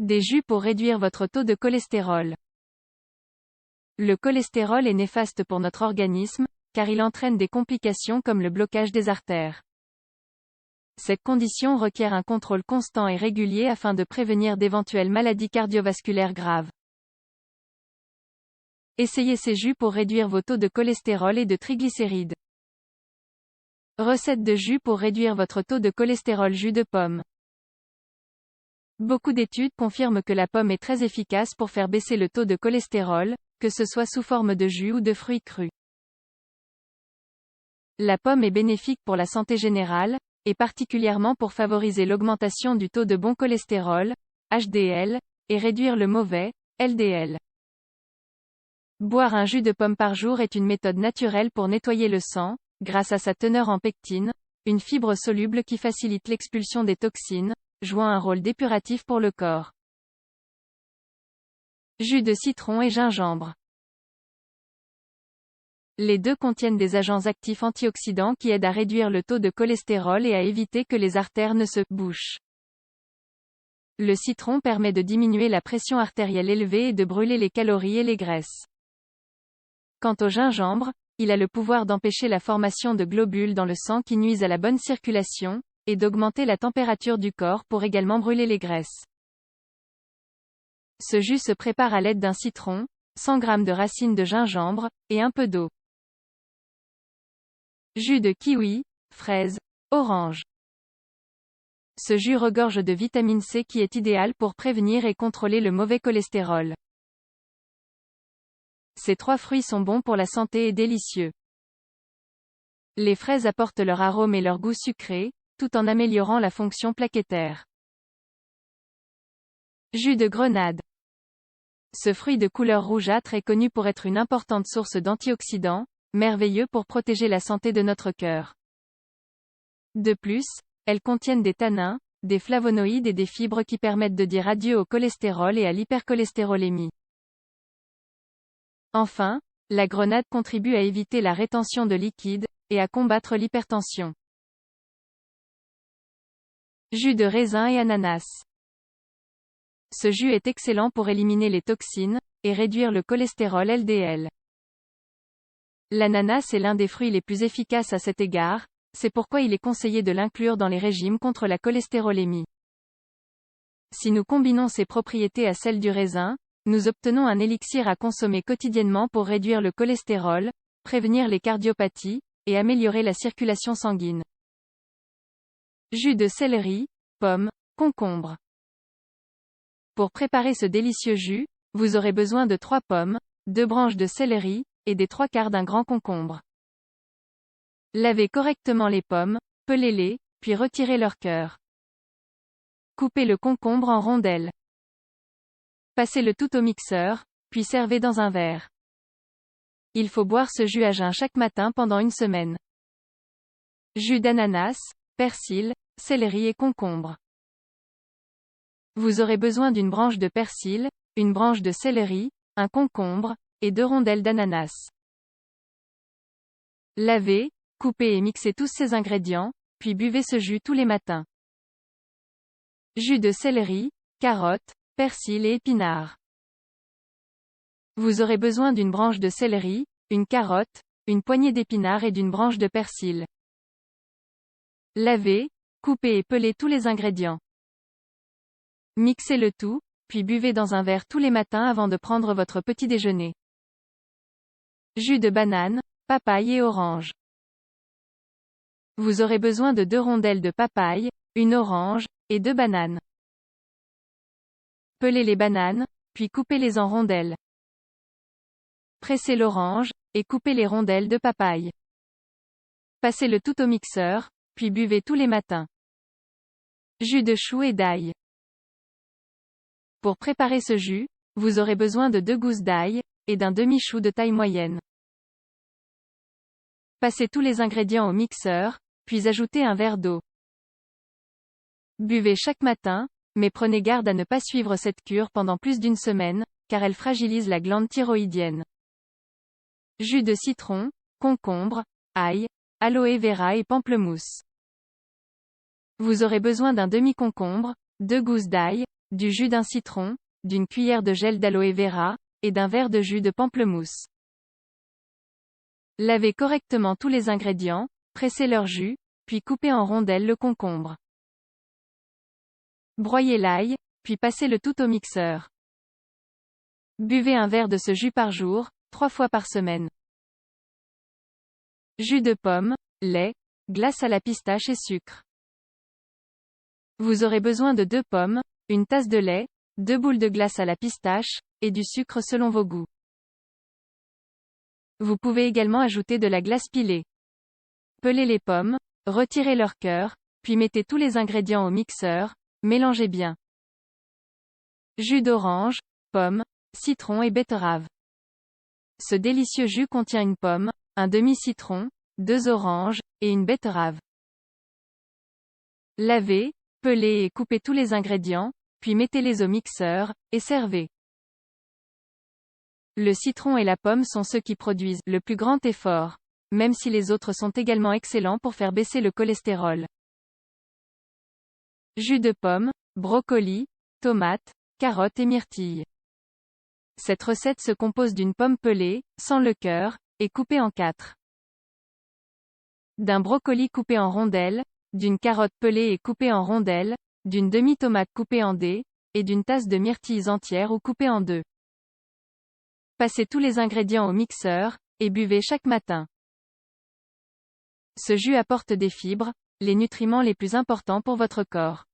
Des jus pour réduire votre taux de cholestérol. Le cholestérol est néfaste pour notre organisme, car il entraîne des complications comme le blocage des artères. Cette condition requiert un contrôle constant et régulier afin de prévenir d'éventuelles maladies cardiovasculaires graves. Essayez ces jus pour réduire vos taux de cholestérol et de triglycérides. Recette de jus pour réduire votre taux de cholestérol. Jus de pomme. Beaucoup d'études confirment que la pomme est très efficace pour faire baisser le taux de cholestérol, que ce soit sous forme de jus ou de fruits crus. La pomme est bénéfique pour la santé générale, et particulièrement pour favoriser l'augmentation du taux de bon cholestérol, HDL, et réduire le mauvais, LDL. Boire un jus de pomme par jour est une méthode naturelle pour nettoyer le sang, grâce à sa teneur en pectine, une fibre soluble qui facilite l'expulsion des toxines, jouant un rôle dépuratif pour le corps. Jus de citron et gingembre. Les deux contiennent des agents actifs antioxydants qui aident à réduire le taux de cholestérol et à éviter que les artères ne se bouchent. Le citron permet de diminuer la pression artérielle élevée et de brûler les calories et les graisses. Quant au gingembre, il a le pouvoir d'empêcher la formation de globules dans le sang qui nuisent à la bonne circulation, et d'augmenter la température du corps pour également brûler les graisses. Ce jus se prépare à l'aide d'un citron, 100 g de racines de gingembre, et un peu d'eau. Jus de kiwi, fraise, orange. Ce jus regorge de vitamine C qui est idéal pour prévenir et contrôler le mauvais cholestérol. Ces trois fruits sont bons pour la santé et délicieux. Les fraises apportent leur arôme et leur goût sucré, tout en améliorant la fonction plaquettaire. Jus de grenade. Ce fruit de couleur rougeâtre est connu pour être une importante source d'antioxydants, merveilleux pour protéger la santé de notre cœur. De plus, elles contiennent des tanins, des flavonoïdes et des fibres qui permettent de dire adieu au cholestérol et à l'hypercholestérolémie. Enfin, la grenade contribue à éviter la rétention de liquide, et à combattre l'hypertension. Jus de raisin et ananas. Ce jus est excellent pour éliminer les toxines, et réduire le cholestérol LDL. L'ananas est l'un des fruits les plus efficaces à cet égard, c'est pourquoi il est conseillé de l'inclure dans les régimes contre la cholestérolémie. Si nous combinons ces propriétés à celles du raisin, nous obtenons un élixir à consommer quotidiennement pour réduire le cholestérol, prévenir les cardiopathies, et améliorer la circulation sanguine. Jus de céleri, pomme, concombre. Pour préparer ce délicieux jus, vous aurez besoin de 3 pommes, 2 branches de céleri, et des 3/4 d'un grand concombre. Lavez correctement les pommes, pelez-les, puis retirez leur cœur. Coupez le concombre en rondelles. Passez le tout au mixeur, puis servez dans un verre. Il faut boire ce jus à jeun chaque matin pendant une semaine. Jus d'ananas, persil, céleri et concombre. Vous aurez besoin d'une branche de persil, une branche de céleri, un concombre, et 2 rondelles d'ananas. Lavez, coupez et mixez tous ces ingrédients, puis buvez ce jus tous les matins. Jus de céleri, carottes, persil et épinards. Vous aurez besoin d'une branche de céleri, une carotte, une poignée d'épinards et d'une branche de persil. Lavez, coupez et pelez tous les ingrédients. Mixez le tout, puis buvez dans un verre tous les matins avant de prendre votre petit déjeuner. Jus de banane, papaye et orange. Vous aurez besoin de 2 rondelles de papaye, une orange, et 2 bananes. Pelez les bananes, puis coupez-les en rondelles. Pressez l'orange, et coupez les rondelles de papaye. Passez le tout au mixeur, puis buvez tous les matins. Jus de chou et d'ail. Pour préparer ce jus, vous aurez besoin de 2 gousses d'ail, et d'un demi-chou de taille moyenne. Passez tous les ingrédients au mixeur, puis ajoutez un verre d'eau. Buvez chaque matin, mais prenez garde à ne pas suivre cette cure pendant plus d'une semaine, car elle fragilise la glande thyroïdienne. Jus de citron, concombre, ail, aloe vera et pamplemousse. Vous aurez besoin d'un demi-concombre, 2 gousses d'ail, du jus d'un citron, d'une cuillère de gel d'aloe vera, et d'un verre de jus de pamplemousse. Lavez correctement tous les ingrédients, pressez leur jus, puis coupez en rondelles le concombre. Broyez l'ail, puis passez le tout au mixeur. Buvez un verre de ce jus par jour, 3 fois par semaine. Jus de pomme, lait, glace à la pistache et sucre. Vous aurez besoin de 2 pommes, une tasse de lait, 2 boules de glace à la pistache, et du sucre selon vos goûts. Vous pouvez également ajouter de la glace pilée. Pelez les pommes, retirez leur cœur, puis mettez tous les ingrédients au mixeur, mélangez bien. Jus d'orange, pomme, citron et betterave. Ce délicieux jus contient une pomme, un demi-citron, 2 oranges, et une betterave. Lavez, pelez et coupez tous les ingrédients, puis mettez-les au mixeur, et servez. Le citron et la pomme sont ceux qui produisent le plus grand effort, même si les autres sont également excellents pour faire baisser le cholestérol. Jus de pomme, brocoli, tomates, carottes et myrtilles. Cette recette se compose d'une pomme pelée, sans le cœur, et coupée en 4. D'un brocoli coupé en rondelles, d'une carotte pelée et coupée en rondelles, d'une demi-tomate coupée en dés, et d'une tasse de myrtilles entières ou coupées en 2. Passez tous les ingrédients au mixeur, et buvez chaque matin. Ce jus apporte des fibres, les nutriments les plus importants pour votre corps.